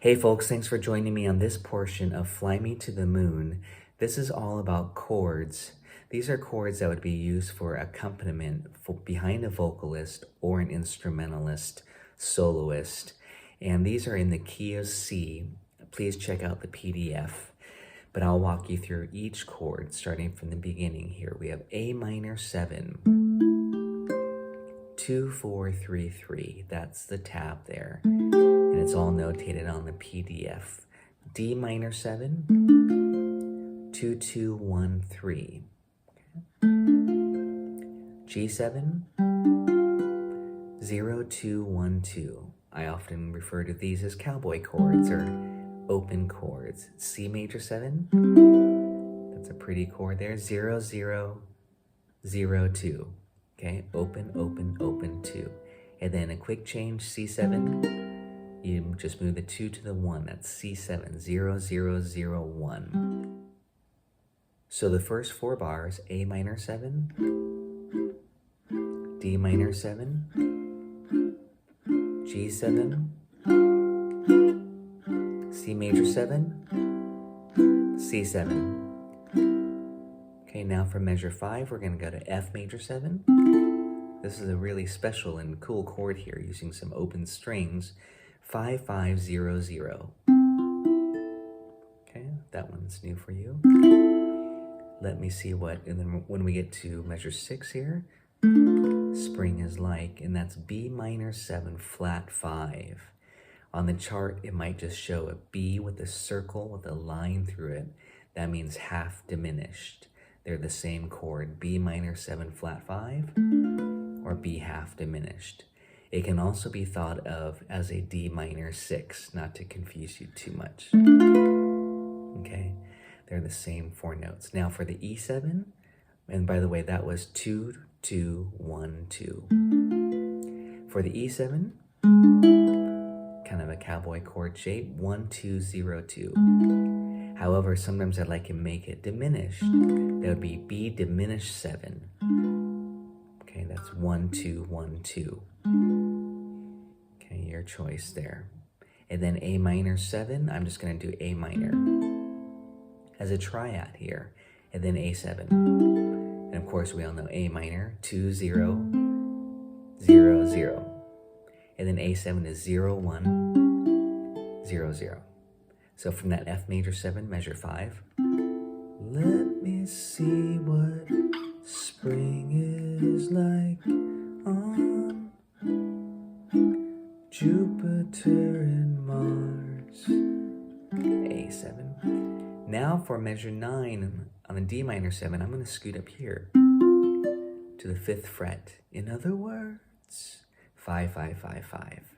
Hey folks, thanks for joining me on this portion of Fly Me to the Moon. This is all about chords. These are chords that would be used for accompaniment behind a vocalist or an instrumentalist, soloist. And these are in the key of C. Please check out the PDF. But I'll walk you through each chord starting from the beginning here. We have A minor 7, 2, 4, 3, 3. That's the tab there. And it's all notated on the PDF. D minor 7, 2, 2, 1, 3. G7, 0, 2, 1, 2. I often refer to these as cowboy chords or open chords. C major 7, that's a pretty chord there. 0, 0, 0, 2. Okay, open, open, open, 2. And then a quick change, C7. You just move the 2 to the 1. That's C7, 0, 0, 0, 1. So the first 4 bars, A minor 7, D minor 7, G7, C major 7, C7. Okay, now for measure 5, we're going to go to F major 7. This is a really special and cool chord here using some open strings. 5, 5, 0, 0. Okay, that one's new for you. Let me see what, and then when we get to measure 6 here, spring is like, and that's B minor 7 flat 5. On the chart, it might just show a B with a circle with a line through it. That means half diminished. They're the same chord, B minor 7 flat 5, or B half diminished. It can also be thought of as a D minor 6, not to confuse you too much. Okay, they're the same 4 notes. Now for the E7, and by the way, that was 2, 2, 1, 2. For the E7, kind of a cowboy chord shape, 1, 2, 0, 2. However, sometimes I like to make it diminished. That would be B diminished 7. Okay, that's 1, 2, 1, 2. Okay, your choice there. And then A minor 7, I'm just going to do A minor as a triad here. And then A7. And of course, we all know A minor, 2, 0, 0, 0. And then A7 is 0, 1, 0, 0. So from that F major 7, measure 5. Let me see what spring is like on Jupiter and Mars. A7. Now for measure 9 on the D minor 7, I'm going to scoot up here to the 5th fret. In other words, 5, 5, 5, 5.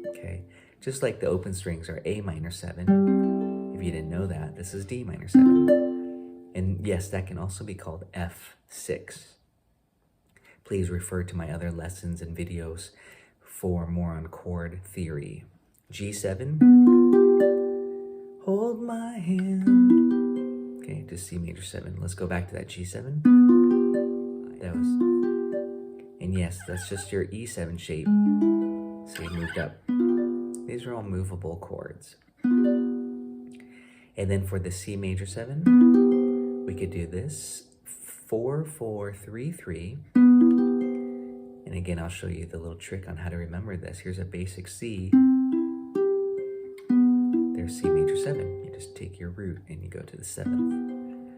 Okay, just like the open strings are A minor 7. If you didn't know that, this is D minor 7. And yes, that can also be called F6. Please refer to my other lessons and videos for more on chord theory. G7, hold my hand. Okay, to C major 7. Let's go back to that G7. That was, and yes, that's just your E7 shape. So you moved up. These are all movable chords. And then for the C major 7, we could do this 4, 4, 3, 3. And again, I'll show you the little trick on how to remember this. Here's a basic C. There's C major 7. You just take your root and you go to the 7th.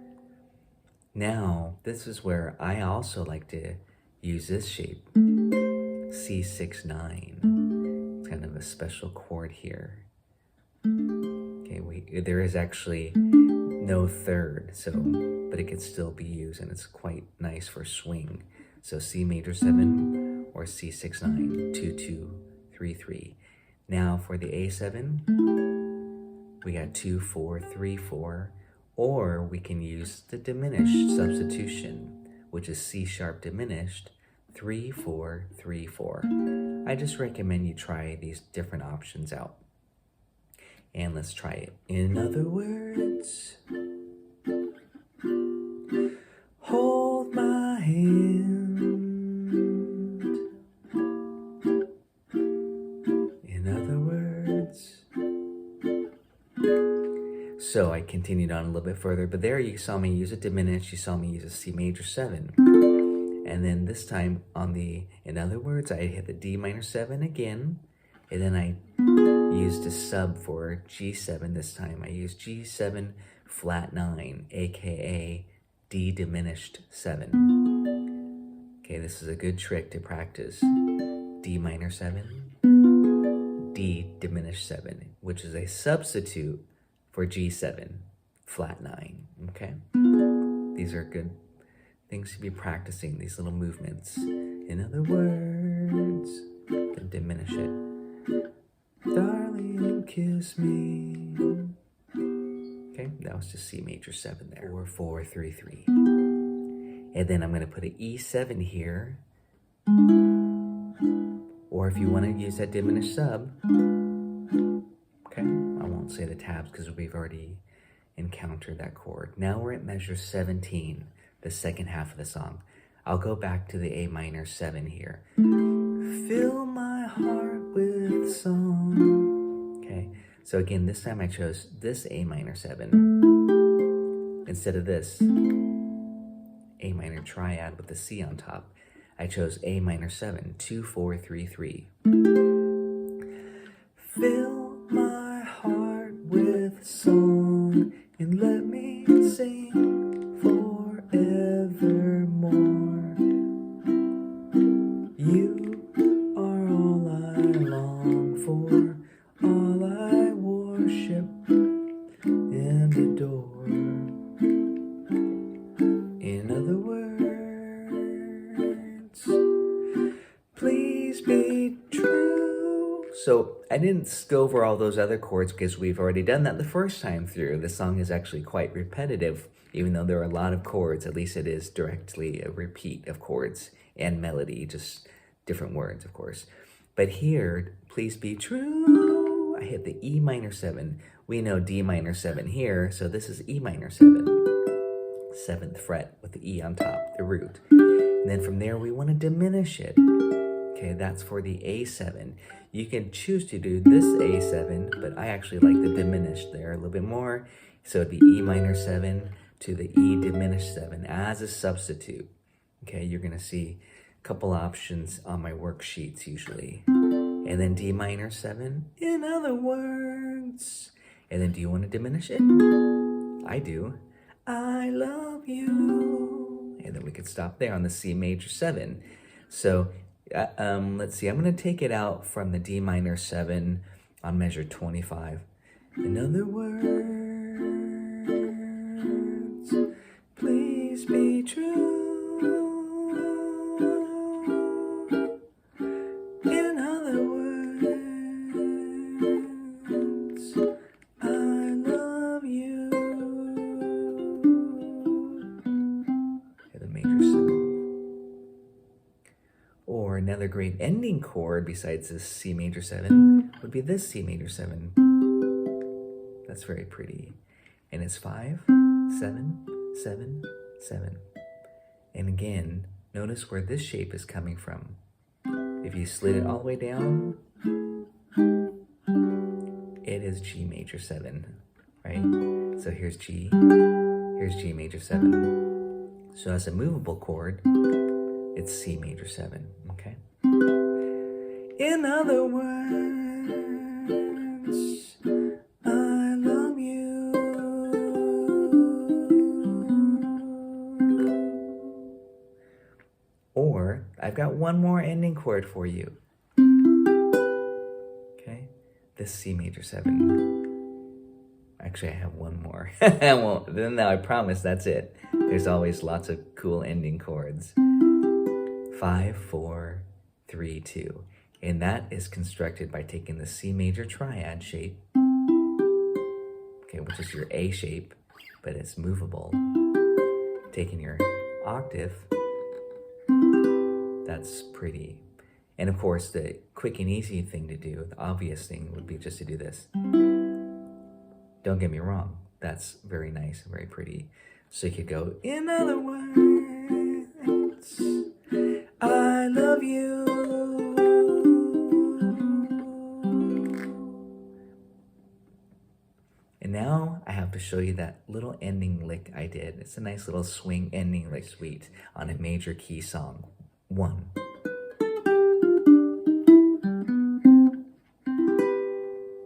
Now, this is where I also like to use this shape. C6, 9. It's kind of a special chord here. Okay, there is actually no 3rd, so, but it could still be used, and it's quite nice for swing. So C major 7 or C6, 9, 2, 2, 3, 3. Now for the A7, we got 2, 4, 3, 4, or we can use the diminished substitution, which is C sharp diminished, 3, 4, 3, 4. I just recommend you try these different options out. And let's try it. In other words, hold my hand. In other words, So I continued on a little bit further, but there you saw me use a diminished, you saw me use a C major 7. And then this time on the, in other words, I hit the D minor 7 again, and then I used a sub for G7 this time. I used G7 flat 9, aka D diminished 7. Okay, this is a good trick to practice. D minor 7, D diminished 7, which is a substitute for G7 flat 9, okay? These are good things to be practicing, these little movements. In other words, then diminish it. Darling, kiss me. Okay, that was just C major 7 there. 4, 4, 3, 3. And then I'm going to put an E7 here. Or if you want to use that diminished sub, okay, I won't say the tabs because we've already encountered that chord. Now we're at measure 17, the second half of the song. I'll go back to the A minor 7 here. Fill my heart with song. Okay, so again, this time I chose this A minor 7 instead of this A minor triad with the C on top. I chose A minor 7, 2, 4, 3, 3. Fill my heart with song and let me sing forevermore. You are all I long for, all I worship and adore. In other words, please be true. So I didn't go over all those other chords because we've already done that the first time through. The song is actually quite repetitive, even though there are a lot of chords. At least it is directly a repeat of chords and melody, just different words, of course. But here, please be true. I hit the E minor 7. We know D minor 7 here, so this is E minor 7. 7th fret with the E on top, the root. And then from there, we want to diminish it. Okay, that's for the A7. You can choose to do this A7, but I actually like the diminished there a little bit more. So it'd be E minor 7 to the E diminished 7 as a substitute. Okay, you're going to see a couple options on my worksheets usually. And then D minor 7, in other words. And then do you want to diminish it? I do. I love you. And then we could stop there on the C major 7. So let's see, I'm going to take it out from the D minor 7 on measure 25. In other words, please be true. In other words, I love you. Okay, the major 7. Or another great ending chord besides this C major 7 would be this C major 7. That's very pretty. And it's 5, 7, 7, 7. And again, notice where this shape is coming from. If you slid it all the way down, it is G major 7, right? So here's G major 7. So as a movable chord, it's C major 7, okay? In other words, I love you. Or, I've got one more ending chord for you. Okay? This C major 7. Actually, I have one more. I won't. Then now I promise that's it. There's always lots of cool ending chords. 5, 4, 3, 2. And that is constructed by taking the C major triad shape, okay, which is your A shape, but it's movable. Taking your octave, that's pretty. And of course, the quick and easy thing to do, the obvious thing would be just to do this. Don't get me wrong, that's very nice and very pretty. So you could go, in other words, I love you. And now I have to show you that little ending lick I did. It's a nice little swing ending lick suite on a major key song. 1.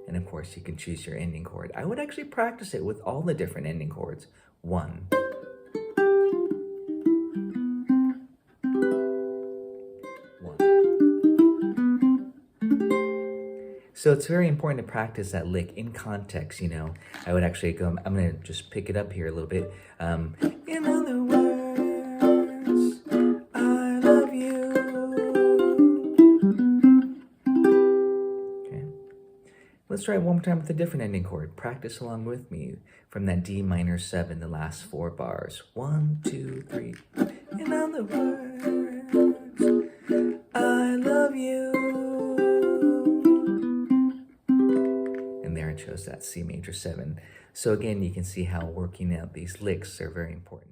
And of course, you can choose your ending chord. I would actually practice it with all the different ending chords. 1. So it's very important to practice that lick in context, you know. I would actually go, I'm going to just pick it up here a little bit. In other words, I love you. Okay. Let's try it one more time with a different ending chord. Practice along with me from that D minor 7, the last 4 bars. 1, 2, 3. In other words, I love you. Chose that C major 7. So again, you can see how working out these licks are very important.